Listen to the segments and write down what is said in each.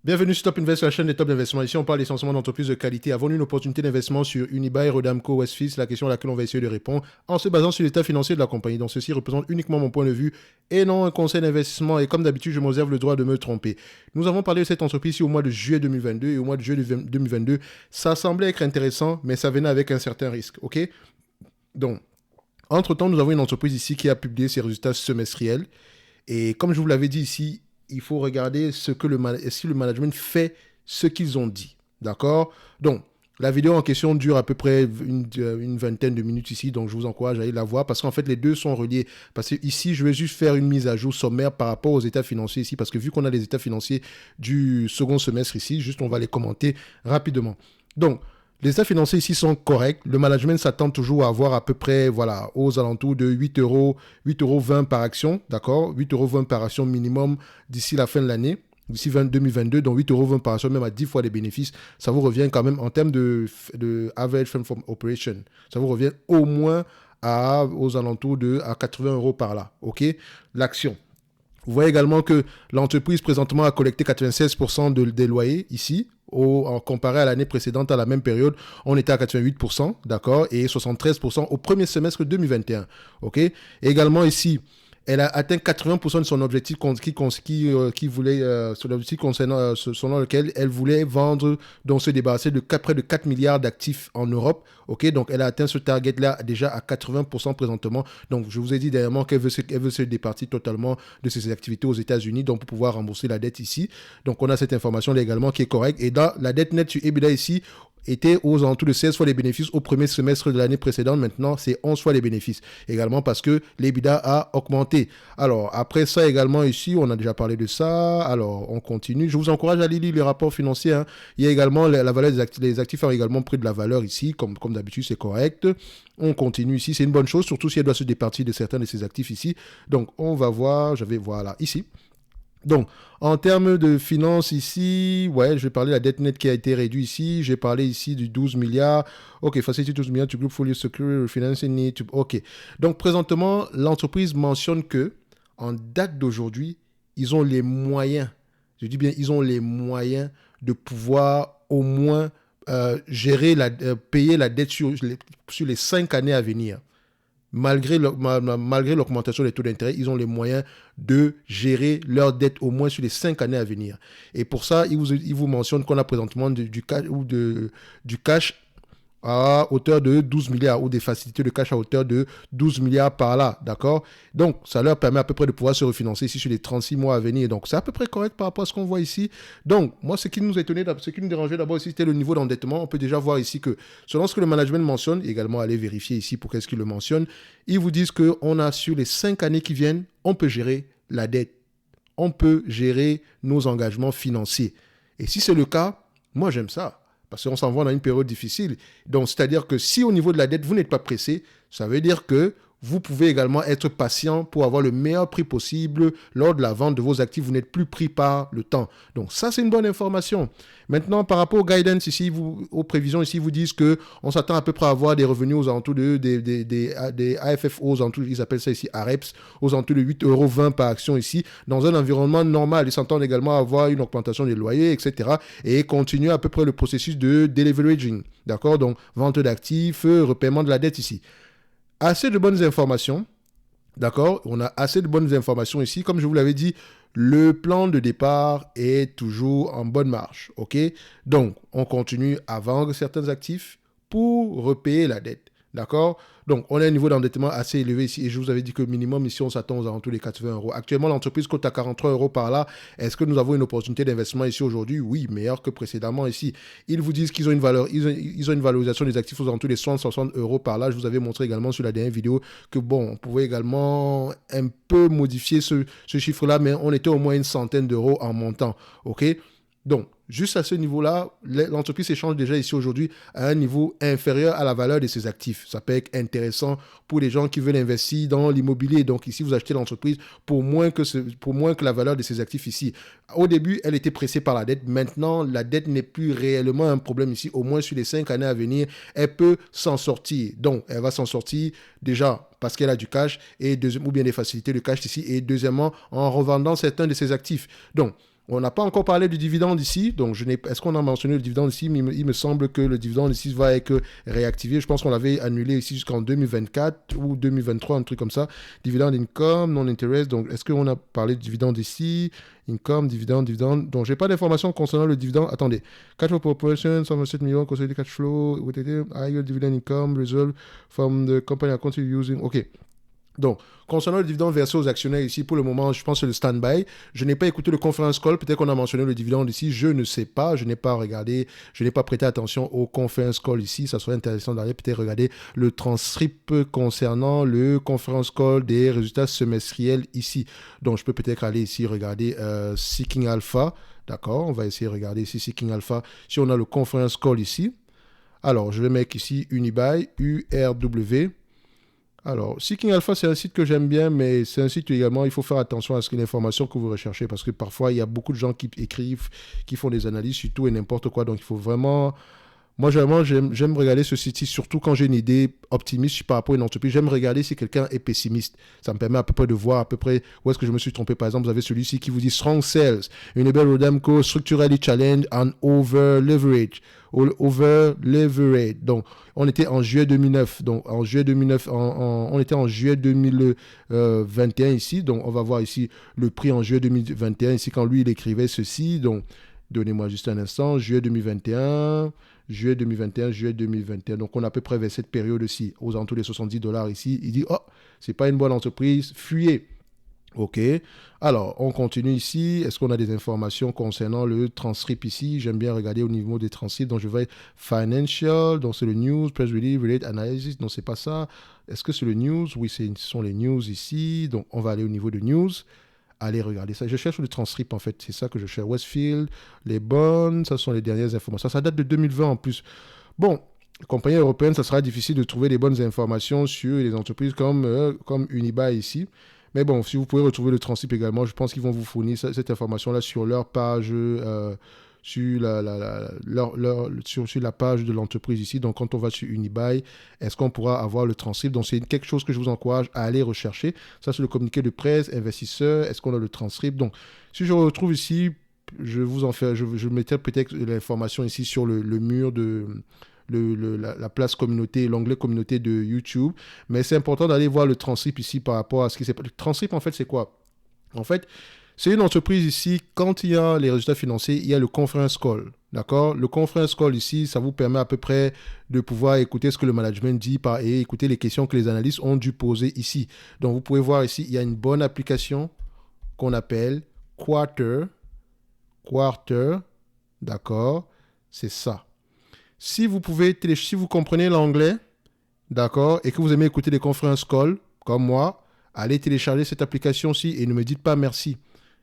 Bienvenue sur Top Invest, la chaîne des top d'investissement. Ici, on parle essentiellement d'entreprises de qualité. Avons-nous une opportunité d'investissement sur Unibail, Rodamco, Westfils? La question à laquelle on va essayer de répondre en se basant sur l'état financier de la compagnie. Donc, ceci représente uniquement mon point de vue et non un conseil d'investissement. Et comme d'habitude, je me réserve le droit de me tromper. Nous avons parlé de cette entreprise ici au mois de juillet 2022 et au mois de juillet 2022, ça semblait être intéressant, mais ça venait avec un certain risque. OK? Donc, entre-temps, nous avons une entreprise ici qui a publié ses résultats semestriels. Et comme je vous l'avais dit ici, il faut regarder si le management fait ce qu'ils ont dit. D'accord? Donc, la vidéo en question dure à peu près une vingtaine de minutes ici, donc je vous encourage à aller la voir parce qu'en fait, les deux sont reliés. Parce que ici, je vais juste faire une mise à jour sommaire par rapport aux états financiers ici, parce que vu qu'on a les états financiers du second semestre ici, juste on va les commenter rapidement. Donc, les états financiers ici sont corrects. Le management s'attend toujours à avoir à peu près, voilà, aux alentours de 8 euros, 8,20 € par action, d'accord? 8,20 € par action minimum d'ici la fin de l'année, d'ici 2022, donc 8,20 € par action, même à 10 fois les bénéfices. Ça vous revient quand même en termes de average fund from operation. Ça vous revient au moins aux alentours de 80 € par là, ok? L'action. Vous voyez également que l'entreprise présentement a collecté 96% des loyers ici, en comparé à l'année précédente, à la même période, on était à 88%, d'accord, et 73% au premier semestre 2021, ok. Et également ici, elle a atteint 80% de son objectif son objectif concernant, selon lequel elle voulait vendre, donc se débarrasser de près de 4 milliards d'actifs en Europe. Ok, donc elle a atteint ce target-là déjà à 80% présentement. Donc je vous ai dit dernièrement qu'elle veut se départir totalement de ses activités aux États-Unis, donc pour pouvoir rembourser la dette ici. Donc on a cette information-là également qui est correcte. Et dans la dette nette sur EBITDA ici, était aux alentours de 16 fois les bénéfices au premier semestre de l'année précédente. Maintenant, c'est 11 fois les bénéfices. Également parce que l'EBITDA a augmenté. Alors, après ça également ici, on a déjà parlé de ça. Alors, on continue. Je vous encourage à aller lire les rapports financiers. Hein. Il y a également la valeur des actifs. Les actifs ont également pris de la valeur ici. Comme d'habitude, c'est correct. On continue ici. C'est une bonne chose, surtout si elle doit se départir de certains de ses actifs ici. Donc, on va voir. Voilà, ici. Donc, en termes de finances ici, ouais, je vais parler de la dette nette qui a été réduite ici. J'ai parlé ici du 12 milliards. OK, facility 12 milliards to group fully secure refinancing need. OK. Donc, présentement, l'entreprise mentionne que, en date d'aujourd'hui, ils ont les moyens, je dis bien, ils ont les moyens de pouvoir au moins payer la dette sur les 5 années à venir. Malgré l'augmentation des taux d'intérêt, ils ont les moyens de gérer leur dette au moins sur les 5 années à venir. Et pour ça, ils vous mentionnent qu'on a présentement du cash à hauteur de 12 milliards ou des facilités de cash à hauteur de 12 milliards par là, d'accord? Donc, ça leur permet à peu près de pouvoir se refinancer ici sur les 36 mois à venir. Donc, c'est à peu près correct par rapport à ce qu'on voit ici. Donc, moi, ce qui nous dérangeait d'abord ici, c'était le niveau d'endettement. On peut déjà voir ici que, selon ce que le management mentionne, également aller vérifier ici pour qu'est-ce qu'il le mentionne, ils vous disent qu'on a sur les 5 années qui viennent, on peut gérer la dette. On peut gérer nos engagements financiers. Et si c'est le cas, moi, j'aime ça. Parce qu'on s'en va dans une période difficile. Donc, c'est-à-dire que si au niveau de la dette, vous n'êtes pas pressé, ça veut dire que vous pouvez également être patient pour avoir le meilleur prix possible lors de la vente de vos actifs. Vous n'êtes plus pris par le temps. Donc, ça, c'est une bonne information. Maintenant, par rapport au guidance ici, aux prévisions ici, ils vous disent qu'on s'attend à peu près à avoir des revenus aux alentours des AFFO, aux alentours, ils appellent ça ici AREPS, aux alentours de 8,20 € par action ici, dans un environnement normal. Ils s'entendent également à avoir une augmentation des loyers, etc. Et continuer à peu près le processus de deleveraging. D'accord? Donc, vente d'actifs, repaiement de la dette ici. Assez de bonnes informations, d'accord? On a assez de bonnes informations ici. Comme je vous l'avais dit, le plan de départ est toujours en bonne marche, ok? Donc, on continue à vendre certains actifs pour repayer la dette, d'accord? Donc, on a un niveau d'endettement assez élevé ici. Et je vous avais dit que minimum ici, on s'attend aux alentours des 80 €. Actuellement, l'entreprise cote à 43 € par là. Est-ce que nous avons une opportunité d'investissement ici aujourd'hui? Oui, meilleure que précédemment ici. Ils vous disent qu'ils ont ils ont une valorisation des actifs aux alentours des 60 € par là. Je vous avais montré également sur la dernière vidéo que, bon, on pouvait également un peu modifier ce chiffre-là, mais on était au moins une centaine d'euros en montant. OK? Donc, juste à ce niveau-là, l'entreprise s'échange déjà ici aujourd'hui à un niveau inférieur à la valeur de ses actifs. Ça peut être intéressant pour les gens qui veulent investir dans l'immobilier. Donc ici, vous achetez l'entreprise pour moins que la valeur de ses actifs ici. Au début, elle était pressée par la dette. Maintenant, la dette n'est plus réellement un problème ici. Au moins sur les 5 années à venir, elle peut s'en sortir. Donc, elle va s'en sortir déjà parce qu'elle a du cash ou bien des facilités de cash ici. Et deuxièmement, en revendant certains de ses actifs. Donc, On n'a pas encore parlé du dividende ici, donc est-ce qu'on a mentionné le dividende ici? Il me semble que le dividende ici va être réactivé. Je pense qu'on l'avait annulé ici jusqu'en 2024 ou 2023, un truc comme ça. Dividende income, non-interest. Donc, est-ce qu'on a parlé de dividende ici? Income, dividende. Donc, je n'ai pas d'informations concernant le dividende. Attendez. Cash flow proportion, 127 millions, consolidated cash flow, higher dividend income, result from the company account using. OK. Donc, concernant le dividende versé aux actionnaires ici, pour le moment, je pense que c'est le stand-by. Je n'ai pas écouté le conference call. Peut-être qu'on a mentionné le dividende ici. Je ne sais pas. Je n'ai pas regardé. Je n'ai pas prêté attention au conference call ici. Ça serait intéressant d'aller peut-être regarder le transcript concernant le conference call des résultats semestriels ici. Donc, je peux peut-être aller ici regarder Seeking Alpha. D'accord. On va essayer de regarder ici Seeking Alpha. Si on a le conference call ici. Alors, je vais mettre ici Unibail, URW. Alors, Seeking Alpha, c'est un site que j'aime bien, mais c'est un site où également, il faut faire attention à ce que l'information que vous recherchez, parce que parfois, il y a beaucoup de gens qui écrivent, qui font des analyses sur tout et n'importe quoi. Donc, il faut vraiment... Moi, généralement, j'aime regarder ce site, surtout quand j'ai une idée optimiste par rapport à une entreprise. J'aime regarder si quelqu'un est pessimiste. Ça me permet à peu près de voir à peu près où est-ce que je me suis trompé. Par exemple, vous avez celui-ci qui vous dit Strong Sales, Unibail Rodamco, Structurally Challenge and Over Leverage. Over Leverage. Donc, on était en juillet 2009. Donc, en juillet 2009, on était en juillet 2021 ici. Donc, on va voir ici le prix en juillet 2021. Ici, quand lui, il écrivait ceci. Donc, donnez-moi juste un instant. Juillet 2021. Juillet 2021, juillet 2021. Donc, on a à peu près vers cette période-ci, aux alentours des $70 ici. Il dit, oh, c'est pas une bonne entreprise, fuyez. OK. Alors, on continue ici. Est-ce qu'on a des informations concernant le transcript ici? J'aime bien regarder au niveau des transcripts. Donc, je vais Financial. Donc, c'est le News, Press Release, Relate Analysis. Non, c'est pas ça. Est-ce que c'est le News? Oui, ce sont les News ici. Donc, on va aller au niveau de News. Allez regarder ça. Je cherche le transcript, en fait. C'est ça que je cherche. Westfield, les bonnes, ça sont les dernières informations. Ça date de 2020 en plus. Bon, compagnie européenne, ça sera difficile de trouver les bonnes informations sur les entreprises comme Unibail ici. Mais bon, si vous pouvez retrouver le transcript également, je pense qu'ils vont vous fournir cette information-là sur leur page, sur la page de l'entreprise ici. Donc, quand on va sur Unibail, est-ce qu'on pourra avoir le transcript? Donc, c'est quelque chose que je vous encourage à aller rechercher. Ça, c'est le communiqué de presse, investisseur. Est-ce qu'on a le transcript? Donc, si je retrouve ici, je mettrai peut-être l'information ici sur le mur de... la place communauté, l'onglet communauté de YouTube. Mais c'est important d'aller voir le transcript ici par rapport à ce qui s'est passé. Le transcript, en fait, c'est quoi? En fait, c'est une entreprise ici, quand il y a les résultats financiers, il y a le conference call. D'accord? Le conference call ici, ça vous permet à peu près de pouvoir écouter ce que le management dit et écouter les questions que les analystes ont dû poser ici. Donc, vous pouvez voir ici, il y a une bonne application qu'on appelle Quarter. D'accord? C'est ça. Si vous comprenez l'anglais, d'accord, et que vous aimez écouter des conférences call, comme moi, allez télécharger cette application-ci et ne me dites pas merci.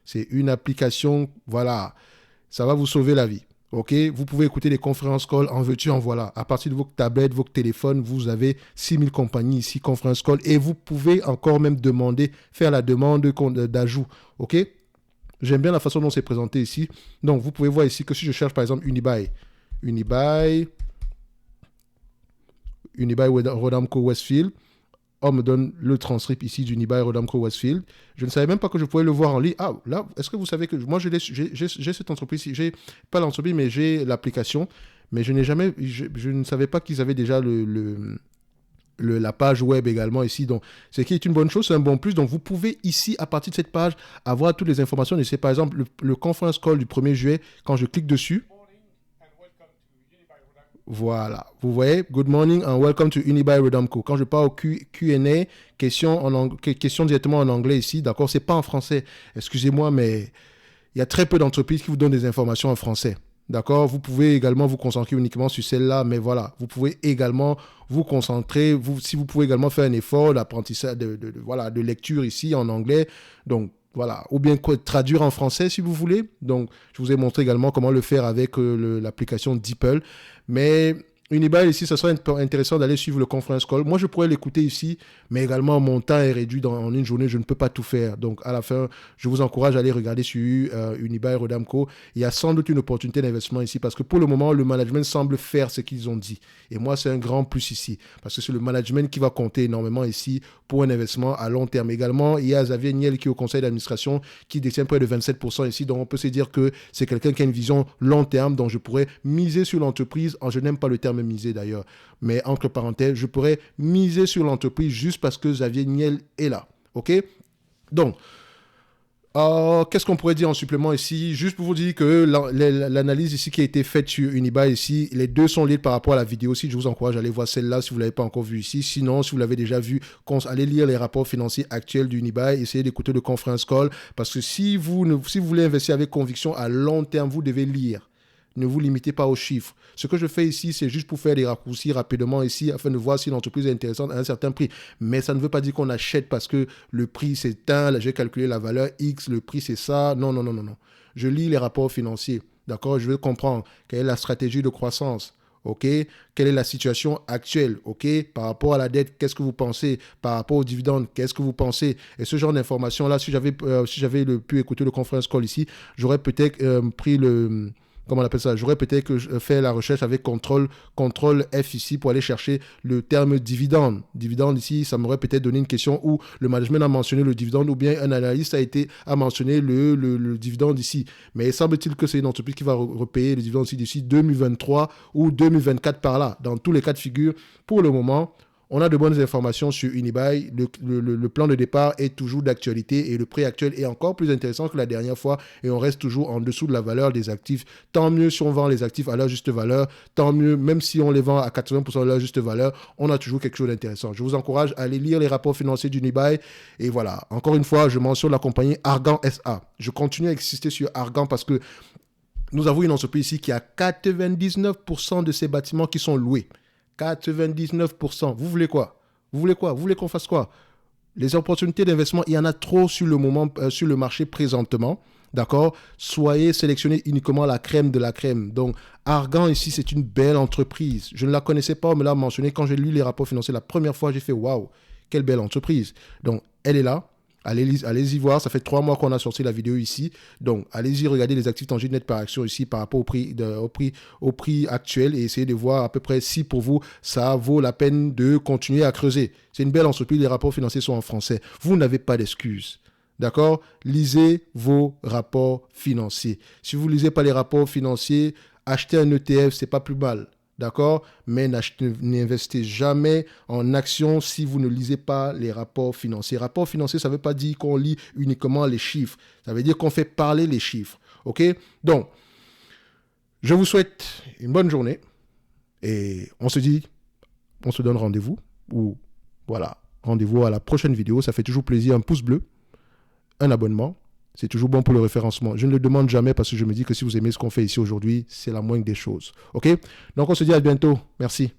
C'est une application, voilà, ça va vous sauver la vie. OK? Vous pouvez écouter des conférences call en veux-tu, en voilà. À partir de vos tablettes, vos téléphones, vous avez 6000 compagnies ici, conférences call, et vous pouvez encore même faire la demande d'ajout. OK? J'aime bien la façon dont c'est présenté ici. Donc, vous pouvez voir ici que si je cherche par exemple Unibail Rodamco Westfield, on me donne le transcript ici d'Unibail Rodamco Westfield. Je ne savais même pas que je pouvais le voir en ligne. Ah, là, est-ce que vous savez que moi, j'ai cette entreprise ici, j'ai pas l'entreprise, mais j'ai l'application, mais je ne savais pas qu'ils avaient déjà la page web également ici. Donc, ce qui est une bonne chose, c'est un bon plus. Donc, vous pouvez ici, à partir de cette page, avoir toutes les informations. Et c'est par exemple le conference call du 1er juillet, quand je clique dessus, voilà, vous voyez, good morning and welcome to Unibail Rodamco. Quand je pars au Q&A, question directement en anglais ici, d'accord, c'est pas en français. Excusez-moi, mais il y a très peu d'entreprises qui vous donnent des informations en français. D'accord? Vous pouvez également vous concentrer uniquement sur celle-là, mais voilà, vous pouvez également vous concentrer, si vous pouvez également faire un effort d'apprentissage, de lecture ici en anglais. Donc, voilà, ou bien traduire en français si vous voulez. Donc, je vous ai montré également comment le faire avec l'application DeepL. Mais Unibail ici, ça serait intéressant d'aller suivre le conference call. Moi, je pourrais l'écouter ici, mais également mon temps est réduit en une journée, je ne peux pas tout faire. Donc, à la fin, je vous encourage à aller regarder sur Unibail Rodamco. Il y a sans doute une opportunité d'investissement ici parce que pour le moment, le management semble faire ce qu'ils ont dit. Et moi, c'est un grand plus ici parce que c'est le management qui va compter énormément ici pour un investissement à long terme. Également, il y a Xavier Niel qui est au conseil d'administration qui détient près de 27% ici. Donc, on peut se dire que c'est quelqu'un qui a une vision long terme dont je pourrais miser sur l'entreprise. Je n'aime pas le terme miser d'ailleurs, mais entre parenthèses, je pourrais miser sur l'entreprise juste parce que Xavier Niel est là. OK? Donc, qu'est-ce qu'on pourrait dire en supplément ici? Juste pour vous dire que l'analyse ici qui a été faite sur Unibail ici, les deux sont liés par rapport à la vidéo aussi. Je vous encourage à aller voir celle-là si vous ne l'avez pas encore vue ici. Sinon, si vous l'avez déjà vu, allez lire les rapports financiers actuels d'Unibail. Essayez d'écouter le conference call parce que si vous voulez investir avec conviction à long terme, vous devez lire. Ne vous limitez pas aux chiffres. Ce que je fais ici, c'est juste pour faire des raccourcis rapidement ici afin de voir si l'entreprise est intéressante à un certain prix. Mais ça ne veut pas dire qu'on achète parce que le prix c'est un, j'ai calculé la valeur X, le prix c'est ça. Non, non, non, non, non. Je lis les rapports financiers. D'accord? Je veux comprendre quelle est la stratégie de croissance. OK? Quelle est la situation actuelle? OK? Par rapport à la dette, qu'est-ce que vous pensez? Par rapport aux dividendes, qu'est-ce que vous pensez? Et ce genre d'informations-là, si j'avais pu écouter le conference call ici, j'aurais peut-être pris le... Comment on appelle ça? J'aurais peut-être fait la recherche avec contrôle F ici pour aller chercher le terme dividende. Dividende ici, ça m'aurait peut-être donné une question où le management a mentionné le dividende ou bien un analyste a mentionné le dividende ici. Mais semble-t-il que c'est une entreprise qui va repayer le dividende ici d'ici 2023 ou 2024 par là. Dans tous les cas de figure, pour le moment, on a de bonnes informations sur Unibail. Le plan de départ est toujours d'actualité et le prix actuel est encore plus intéressant que la dernière fois et on reste toujours en dessous de la valeur des actifs. Tant mieux si on vend les actifs à leur juste valeur, tant mieux même si on les vend à 80% de leur juste valeur, on a toujours quelque chose d'intéressant. Je vous encourage à aller lire les rapports financiers d'Unibail et voilà. Encore une fois, je mentionne la compagnie Argan SA. Je continue à insister sur Argan parce que nous avons une entreprise ici qui a 99% de ses bâtiments qui sont loués. 99%. Vous voulez quoi? Vous voulez quoi? Vous voulez qu'on fasse quoi? Les opportunités d'investissement, il y en a trop sur le marché présentement. D'accord? Soyez sélectionnés uniquement la crème de la crème. Donc, Argan, ici, c'est une belle entreprise. Je ne la connaissais pas, on me l'a mentionné. Quand j'ai lu les rapports financiers la première fois, j'ai fait waouh, quelle belle entreprise. Donc, elle est là. Allez-y voir, ça fait 3 mois qu'on a sorti la vidéo ici. Donc, allez-y regarder les actifs tangibles net par action ici par rapport au prix actuel et essayez de voir à peu près si pour vous, ça vaut la peine de continuer à creuser. C'est une belle entreprise, les rapports financiers sont en français. Vous n'avez pas d'excuses. D'accord? Lisez vos rapports financiers. Si vous ne lisez pas les rapports financiers, achetez un ETF, c'est pas plus mal. D'accord? Mais n'investissez jamais en action si vous ne lisez pas les rapports financiers. Rapports financiers, ça ne veut pas dire qu'on lit uniquement les chiffres. Ça veut dire qu'on fait parler les chiffres. OK? Donc, je vous souhaite une bonne journée et on se donne rendez-vous ou voilà, rendez-vous à la prochaine vidéo. Ça fait toujours plaisir. Un pouce bleu, un abonnement. C'est toujours bon pour le référencement. Je ne le demande jamais parce que je me dis que si vous aimez ce qu'on fait ici aujourd'hui, c'est la moindre des choses. OK? Donc, on se dit à bientôt. Merci.